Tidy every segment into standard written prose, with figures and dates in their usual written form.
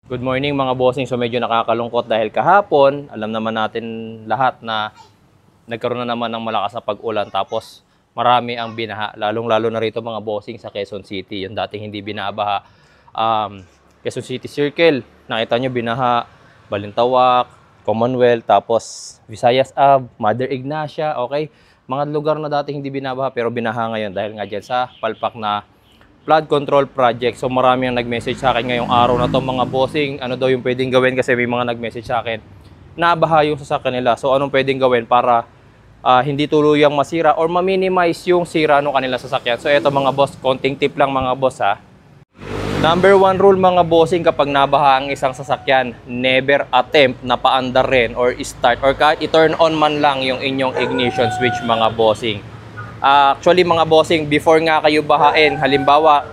Good morning mga bossing. So medyo nakakalungkot dahil kahapon, alam naman natin lahat na nagkaroon na naman ng malakas na pag-ulan tapos marami ang binaha. Lalong-lalo na rito mga bossing sa Quezon City. Yung dating hindi binabaha. Quezon City Circle, nakita nyo binaha, Balintawak, Commonwealth, tapos Visayas Ave, Mother Ignacia, okay? Mga lugar na dating hindi binabaha pero binaha ngayon dahil nga dyan sa palpak na flood control project. So marami ang nag-message sa akin ngayong araw na to mga bossing. Ano daw yung pwedeng gawin kasi may mga nag-message sa akin. Nabaha yung sasakyan nila. So anong pwedeng gawin para hindi tuluyang masira or ma-minimize yung sira ng kanilang sasakyan. So eto mga boss, konting tip lang mga boss ha. Number 1 rule mga bossing kapag nabaha ang isang sasakyan, never attempt na paandar rin or start or kahit i-turn on man lang yung inyong ignition switch mga bossing. Actually mga bossing, before nga kayo bahain, halimbawa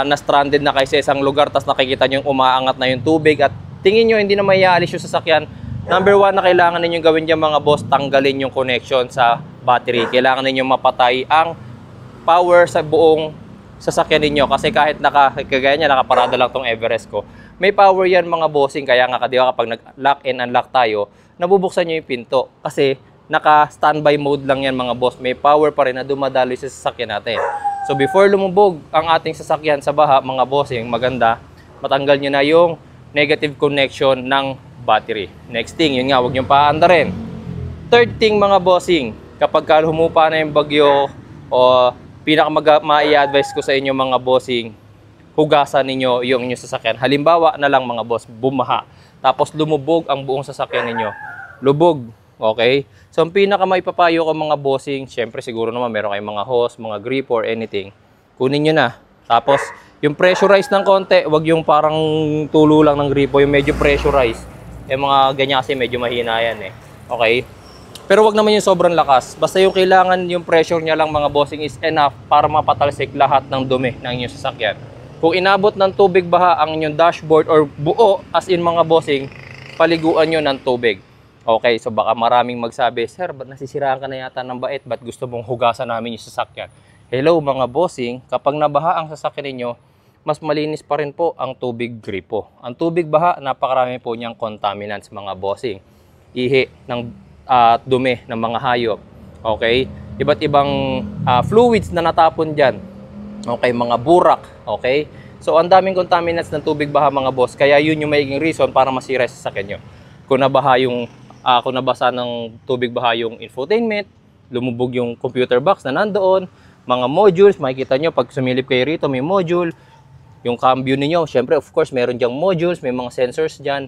na-stranded na kayo sa isang lugar tapos nakikita nyo yung umaangat na yung tubig at tingin nyo hindi na may aalis yung sasakyan, number 1 na kailangan ninyong gawin dyan mga boss, tanggalin yung connection sa battery. Kailangan ninyong mapatay ang power sa buong sasakyan ninyo kasi kahit kagaya niya, nakaparada lang tong Everest ko, may power yan mga bossing. Kaya nga diba, kapag nag-lock and unlock tayo, nabubuksan nyo yung pinto kasi naka-standby mode lang yan mga boss. May power pa rin na dumadaloy sa sasakyan natin. So before lumubog ang ating sasakyan sa baha mga bossing, maganda matanggal nyo na yung negative connection ng battery. Next thing, yun nga, huwag nyo paandarin. Third thing mga bossing, kapag humupa na yung bagyo o pinaka-ma-i-advise ko sa inyo mga bossing, hugasan ninyo yung inyong sasakyan. Halimbawa na lang mga boss, bumaha, tapos lumubog ang buong sasakyan ninyo. Lubog. Okay? So, ang pinaka-maipapayo ko mga bossing, syempre siguro naman meron kayong mga hose, mga grip or anything. Kunin nyo na. Tapos, yung pressurize ng konti, wag yung parang tulo lang ng gripo, yung medyo pressurize. Mga ganyan kasi medyo mahina yan eh. Okay? Pero wag naman yung sobrang lakas. Basta yung kailangan yung pressure niya lang mga bossing is enough para mapatalsik lahat ng dumi ng inyong sasakyan. Kung inabot ng tubig baha ang inyong dashboard or buo as in mga bossing, paliguan nyo ng tubig. Okay, so baka maraming magsabi, sir, ba't nasisiraan ka na yata ng bait? Ba't gusto mong hugasan namin yung sasakyan? Hello mga bossing, kapag nabaha ang sasakyan ninyo, mas malinis pa rin po ang tubig gripo. Ang tubig baha, napakarami po niyang contaminants mga bossing. Ihi ng dumi ng mga hayop. Okay? Iba't ibang fluids na natapon dyan. Okay, mga burak. Okay? So, ang daming contaminants ng tubig baha mga boss. Kaya yun yung magiging reason para masira sa sasakyan nyo. Kung nabasa ng tubig baha yung infotainment, lumubog yung computer box na nandoon, mga modules, makikita nyo pag sumilip kayo rito, may module. Yung cambio ninyo, syempre of course meron dyang modules, may mga sensors dyan.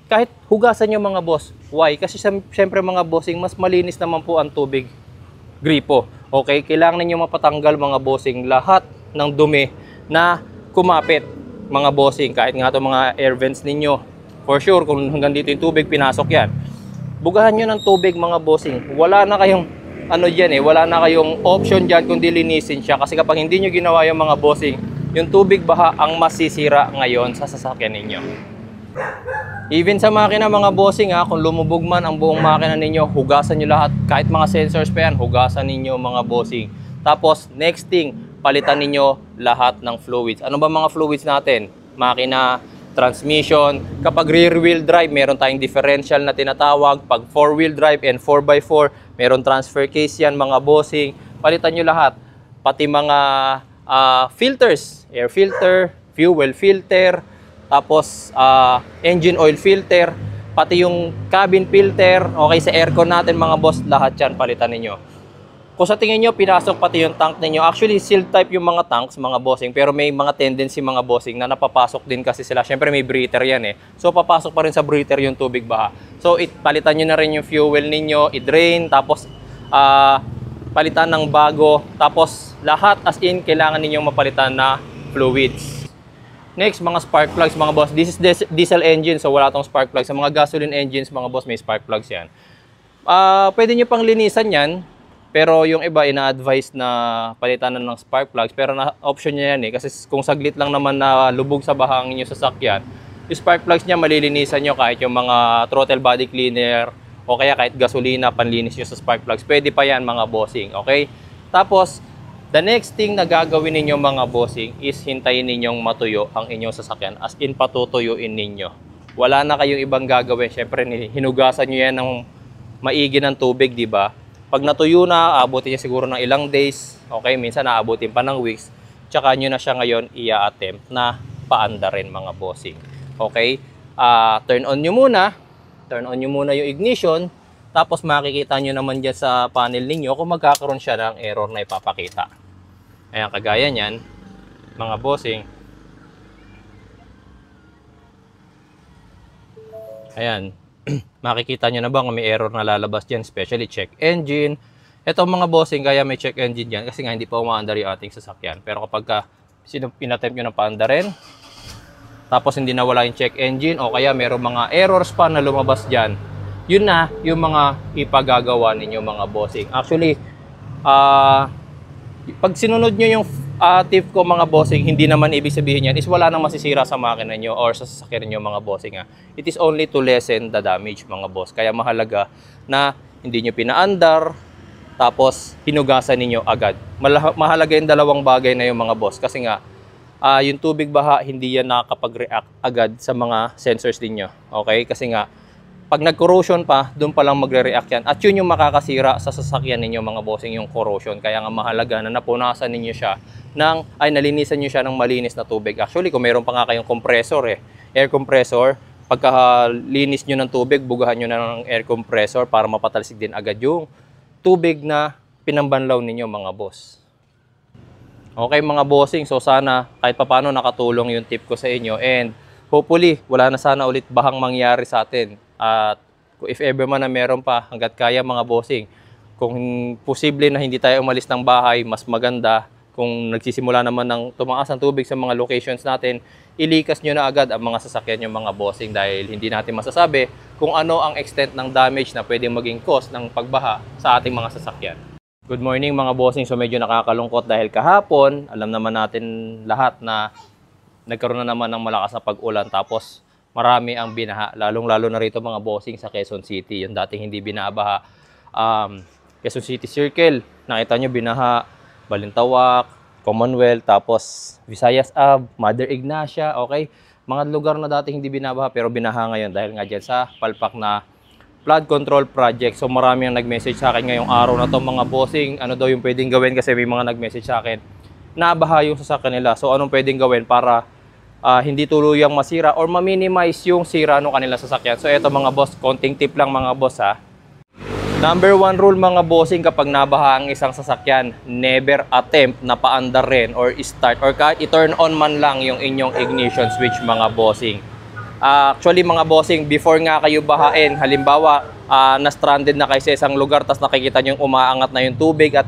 Kahit hugasan nyo mga boss. Why? Kasi syempre mga bossing, mas malinis naman po ang tubig gripo. Okay? Kailangan ninyo mapatanggal mga bossing lahat ng dumi na kumapit mga bossing. Kahit nga ito mga air vents ninyo. For sure, kung hanggang dito yung tubig, pinasok yan. Bugahan nyo ng tubig mga bossing. Wala na kayong wala na kayong option dyan kundi linisin siya. Kasi kapag hindi nyo ginawa yung mga bossing, yung tubig baha ang masisira ngayon sa sasakyan ninyo. Even sa makina mga bossing kung lumubog man ang buong makina ninyo, hugasan nyo lahat. Kahit mga sensors pa yan, hugasan ninyo mga bossing. Tapos, next thing, palitan ninyo lahat ng fluids. Ano ba mga fluids natin? Makina, transmission. Kapag rear wheel drive, meron tayong differential na tinatawag. Pag 4-wheel drive and 4x4, meron transfer case yan mga bossing. Palitan nyo lahat. Pati mga filters, air filter, fuel filter, tapos engine oil filter, pati yung cabin filter, okay, sa aircon natin mga boss, lahat yan palitan ninyo. Kung sa tingin nyo, pinasok pati yung tank ninyo, actually sealed type yung mga tanks mga bossing, pero may mga tendency mga bossing na napapasok din kasi sila. Syempre may breather yan eh. So papasok pa rin sa breather yung tubig baha. So palitan nyo na rin yung fuel ninyo, i-drain, tapos palitan ng bago, tapos lahat as in kailangan ninyong mapalitan na fluids. Next, mga spark plugs mga boss. This is diesel engine, so wala tong spark plugs. Sa mga gasoline engines mga boss, may spark plugs yan. Pwede nyo pang linisan yan, pero yung iba ina-advise na palitan na ng spark plugs. Pero option niya yan eh, kasi kung saglit lang naman na lubog sa bahang nyo sasakyan, yung spark plugs niya malilinisan nyo kahit yung mga throttle body cleaner o kaya kahit gasolina, panlinis nyo sa spark plugs. Pwede pa yan mga bossing, okay? Tapos, The next thing na gagawin ninyo mga bossing is hintayin ninyong matuyo ang inyong sasakyan, as in patutuyuin ninyo. Wala na kayong ibang gagawin. Syempre, hinugasan nyo yan ng maigi ng tubig, di ba? Pag natuyo na, aabutin niya siguro ng ilang days. Okay, minsan aabutin pa ng weeks. Tsaka nyo na siya ngayon i-attempt na paandarin mga bossing. Okay, turn on nyo muna. Turn on nyo muna yung ignition. Tapos makikita nyo naman dyan sa panel ninyo kung magkakaroon siya ng error na ipapakita. Ayan, kagaya nyan, mga bossing. Ayan, makikita nyo na ba kung may error na lalabas dyan, especially check engine. Ito mga bossing, kaya may check engine dyan kasi nga hindi pa umaandar yung ating sasakyan. Pero kapag pinattempt nyo na paandarin, tapos hindi nawala yung check engine o kaya mayroong mga errors pa na lumabas dyan, yun na yung mga ipagagawa ninyo mga bossing. Actually, pag sinunod nyo yung tip ko mga bossing, hindi naman ibig sabihin yan is wala nang masisira sa makina nyo or sa sasakyan nyo mga bossing. It is only to lessen the damage mga boss. Kaya mahalaga na hindi nyo pinaandar, tapos hinugasan ninyo agad. Mahalaga yung dalawang bagay na yung mga boss. Kasi nga, yung tubig baha, hindi yan nakakapag-react agad sa mga sensors ninyo. Okay? Kasi nga, pag nag-corrosion pa, doon pa lang magre-react yan. At yun yung makakasira sa sasakyan ninyo mga bossing, yung corrosion. Kaya nga mahalaga na napunasan ninyo siya nalinisan nyo siya ng malinis na tubig. Actually, kung meron pa nga kayong compressor air compressor, pagkalinis nyo ng tubig, bugahan nyo na ng air compressor para mapatalsik din agad yung tubig na pinambanlaw ninyo mga boss. Okay mga bossing, so sana kahit papano nakatulong yung tip ko sa inyo and hopefully wala na sana ulit bahang mangyari sa atin. At if ever man na meron pa, hanggat kaya mga bossing, kung posible na hindi tayo umalis ng bahay, mas maganda. Kung nagsisimula naman ng tumaas ang tubig sa mga locations natin, ilikas nyo na agad ang mga sasakyan nyo mga bossing dahil hindi natin masasabi kung ano ang extent ng damage na pwedeng maging cause ng pagbaha sa ating mga sasakyan. Good morning mga bossing, so medyo nakakalungkot dahil kahapon, alam naman natin lahat na nagkaroon na naman ng malakas na pag-ulan tapos marami ang binaha, lalong-lalo na rito mga bossing sa Quezon City. Yung dating hindi binabaha, Quezon City Circle, nakita nyo binaha, Balintawak, Commonwealth, tapos Visayas Ave, Mother Ignacia, okay? Mga lugar na dating hindi binabaha pero binaha ngayon dahil nga dyan sa palpak na flood control project. So marami ang nag-message sa akin ngayong araw na to mga bossing, ano daw yung pwedeng gawin kasi may mga nag-message sa akin, nabaha yung sasakyan nila. So anong pwedeng gawin para hindi tuluyang masira or ma-minimize yung sira ng kanilang sasakyan. So eto mga boss, konting tip lang mga boss ha. Number 1 rule mga bossing kapag nabaha ang isang sasakyan, never attempt na paandar rin or start or kahit i-turn on man lang yung inyong ignition switch mga bossing. Actually mga bossing, before nga kayo bahain, halimbawa na-stranded na kayo sa isang lugar tapos nakikita nyo umaangat na yung tubig at